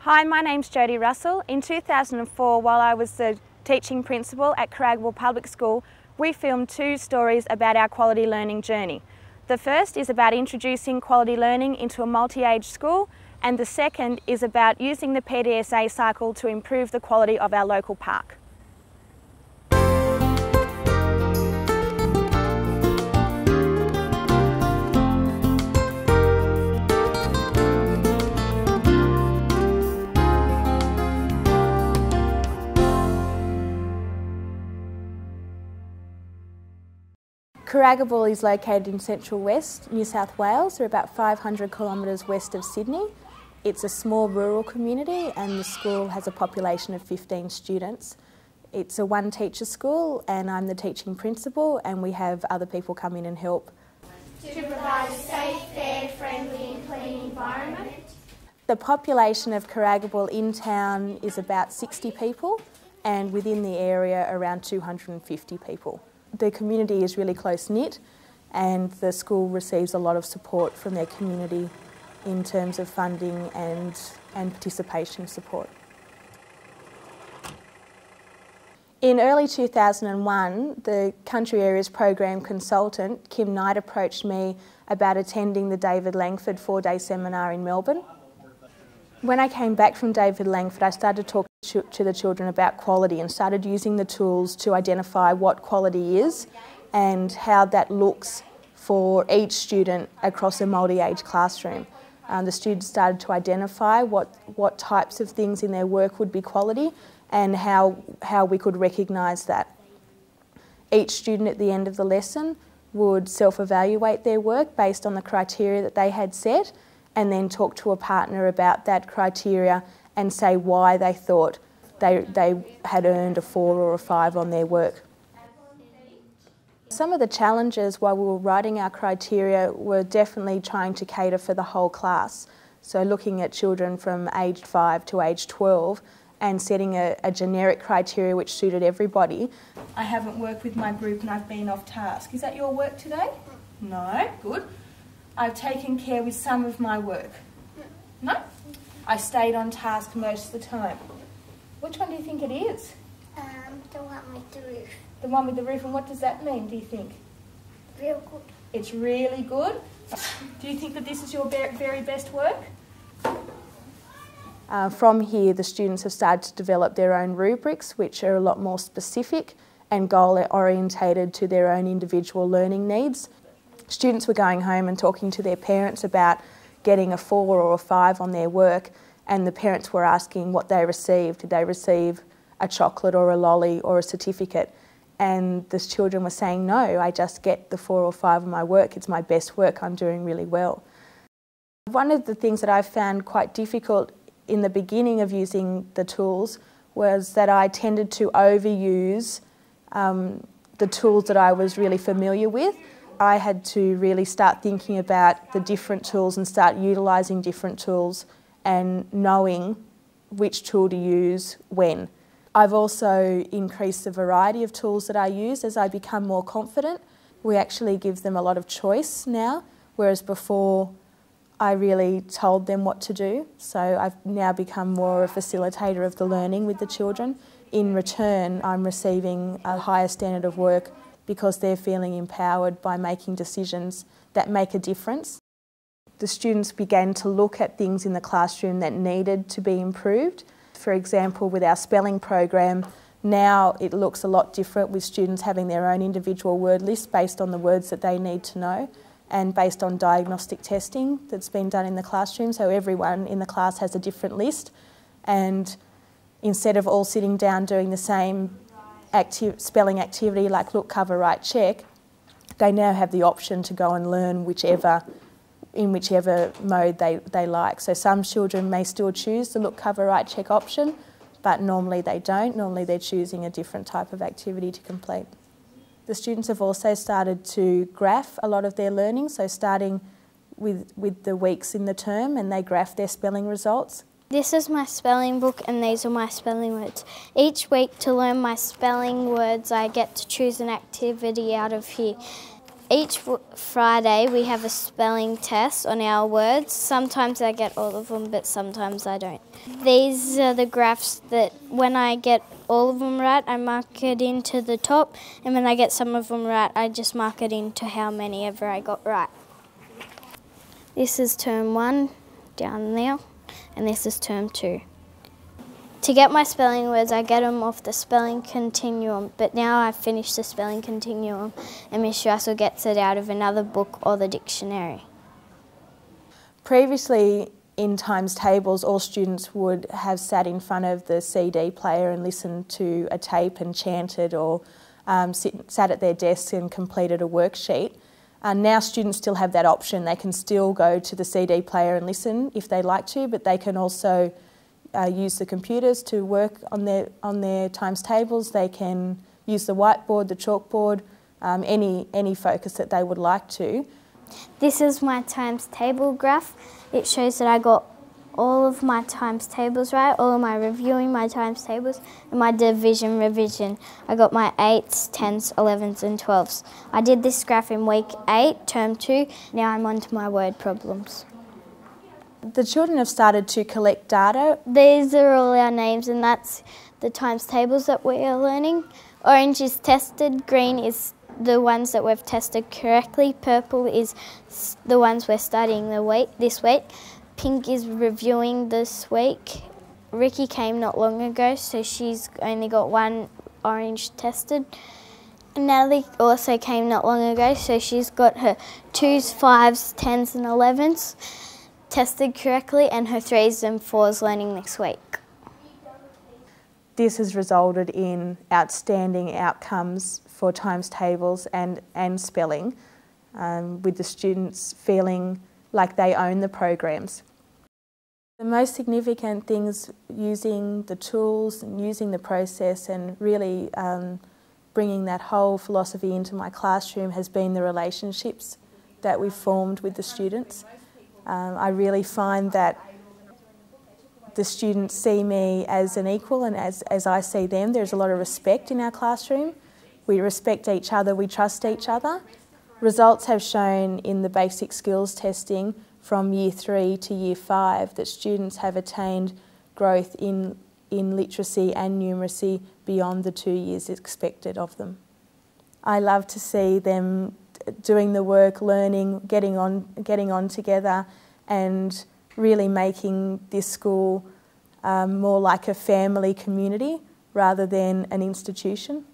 Hi, my name's Jodie Russell. In 2004, while I was the teaching principal at Caragabal Public School, we filmed 2 stories about our quality learning journey. The first is about introducing quality learning into a multi-age school, and the second is about using the PDSA cycle to improve the quality of our local park. Caragabal is located in central west New South Wales. We're about 500 kilometres west of Sydney. It's a small rural community and the school has a population of 15 students. It's a one-teacher school and I'm the teaching principal, and we have other people come in and help. To provide a safe, fair, friendly and clean environment. The population of Caragabal in town is about 60 people, and within the area around 250 people. The community is really close-knit and the school receives a lot of support from their community in terms of funding and participation support. In early 2001, the Country Areas Program consultant, Kim Knight, approached me about attending the David Langford 4-day seminar in Melbourne. When I came back from David Langford, I started talking to the children about quality and started using the tools to identify what quality is and how that looks for each student across a multi-age classroom. The students started to identify what types of things in their work would be quality and how we could recognise that. Each student at the end of the lesson would self-evaluate their work based on the criteria that they had set, and then talk to a partner about that criteria and say why they thought they had earned a 4 or a 5 on their work. Some of the challenges while we were writing our criteria were definitely trying to cater for the whole class. So looking at children from age 5 to age 12 and setting a generic criteria which suited everybody. I haven't worked with my group and I've been off task. Is that your work today? No? Good. I've taken care with some of my work. No? I stayed on task most of the time. Which one do you think it is? The one with the roof. The one with the roof, and what does that mean, do you think? Real good. It's really good. Do you think that this is your very best work? From here, the students have started to develop their own rubrics, which are a lot more specific and goal-orientated to their own individual learning needs. Students were going home and talking to their parents about getting a 4 or a 5 on their work, and the parents were asking what they received. Did they receive a chocolate or a lolly or a certificate? And the children were saying, no, I just get the 4 or 5 on my work. It's my best work. I'm doing really well. One of the things that I found quite difficult in the beginning of using the tools was that I tended to overuse the tools that I was really familiar with. I had to really start thinking about the different tools and start utilising different tools and knowing which tool to use when. I've also increased the variety of tools that I use as I become more confident. We actually give them a lot of choice now, whereas before I really told them what to do. So I've now become more a facilitator of the learning with the children. In return, I'm receiving a higher standard of work because they're feeling empowered by making decisions that make a difference. The students began to look at things in the classroom that needed to be improved. For example, with our spelling program, now it looks a lot different with students having their own individual word list based on the words that they need to know and based on diagnostic testing that's been done in the classroom. So everyone in the class has a different list, and instead of all sitting down doing the same spelling activity like look, cover, write, check, they now have the option to go and learn in whichever mode they like. So some children may still choose the look, cover, write, check option, but normally they don't. Normally they're choosing a different type of activity to complete. The students have also started to graph a lot of their learning, so starting with the weeks in the term, and they graph their spelling results. This is my spelling book and these are my spelling words. Each week to learn my spelling words I get to choose an activity out of here. Each Friday we have a spelling test on our words. Sometimes I get all of them, but sometimes I don't. These are the graphs that when I get all of them right, I mark it into the top, and when I get some of them right, I just mark it into how many ever I got right. This is term 1 down there, and this is term 2. To get my spelling words, I get them off the spelling continuum, but now I've finished the spelling continuum and Miss Russell gets it out of another book or the dictionary. Previously, in times tables, all students would have sat in front of the CD player and listened to a tape and chanted, or sat at their desks and completed a worksheet. Now students still have that option. They can still go to the CD player and listen if they like to, but they can also use the computers to work on their times tables. They can use the whiteboard, the chalkboard, any focus that they would like to. This is my times table graph. It shows that I got all of my times tables right, all of my reviewing my times tables, and my division revision. I got my 8s, 10s, 11s and 12s. I did this graph in week 8, term 2. Now I'm on to my word problems. The children have started to collect data. These are all our names, and that's the times tables that we are learning. Orange is tested, green is the ones that we've tested correctly, purple is the ones we're studying this week, pink is reviewing this week. Ricky came not long ago, so she's only got 1 orange tested. Natalie also came not long ago, so she's got her 2s, 5s, 10s and 11s. Tested correctly, and her 3s and 4s learning this week. This has resulted in outstanding outcomes for times tables and spelling, with the students feeling like they own the programs. The most significant things using the tools and using the process and really bringing that whole philosophy into my classroom has been the relationships that we've formed with the students. I really find that the students see me as an equal, and as I see them, there's a lot of respect in our classroom. We respect each other, we trust each other. Results have shown in the basic skills testing from year 3 to year 5 that students have attained growth in literacy and numeracy beyond the 2 years expected of them. I love to see them doing the work, learning, getting on together, and really making this school more like a family community rather than an institution.